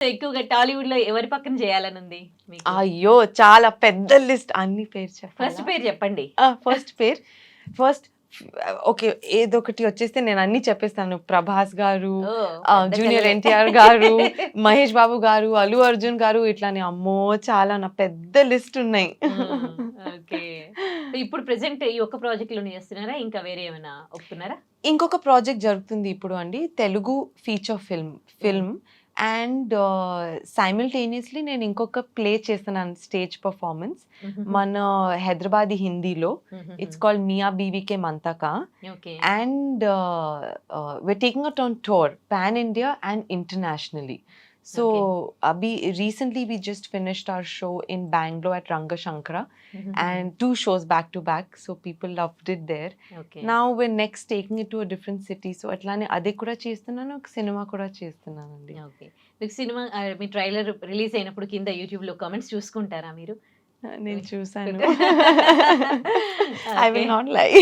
ఎక్కువగా టాలీవుడ్ లో ఎవరి పక్కన చేయాలని మీకు? అయ్యో! చాలా పెద్ద లిస్ట్. అన్ని పేరు ఫస్ట్ చెప్పాలా? పేరు చెప్పండి. ఫస్ట్ పేరు ఫస్ట్ ఓకే. ఏదొకటి వచ్చేస్తే నేను అన్నీ చెప్పేస్తాను. 'ప్రభాస్' గారు, పెద్ద జూనియర్ కళ్ళే. ఎన్టీఆర్ గారు, మహేష్ బాబు గారు, అల్లు అర్జున్ గారు ఇట్లానే అమ్మో! చాలా నా పెద్ద లిస్ట్ ఉన్నాయి. ఓకే. ఇప్పుడు ప్రెజెంట్ ఈ ఒక్క ప్రాజెక్ట్ లోనే చేస్తున్నారా? ఇంకా వేరే ఏమైనా ఒప్పుకున్నారా? ఇంకొక ప్రాజెక్ట్ జరుగుతుంది ఇప్పుడు అండి. Telugu feature film and simultaneously నేను ఇంకొక ప్లే చేస్తున్నాను స్టేజ్ పెర్ఫార్మన్స్. మన హైదరాబాదీ హిందీలో. It's called 'Miya Biwi Ke Manthaka' okay. And we're taking it on tour pan India and internationally. So recently we just finished our show in Bangalore at Ranga Shankara and 2 shows back to back, so people loved it there. Okay. Now we're next taking it to a different city, so అట్లానే అది కూడా చేస్తున్నాను, ఒక cinema కూడా చేస్తున్నానండి. Okay. మీకు cinema మీ trailer release అయినప్పుడు కింద యూట్యూబ్‌లో కామెంట్స్ చూసుకుంటారా మీరు? నేను చూసాను. I okay. will not lie.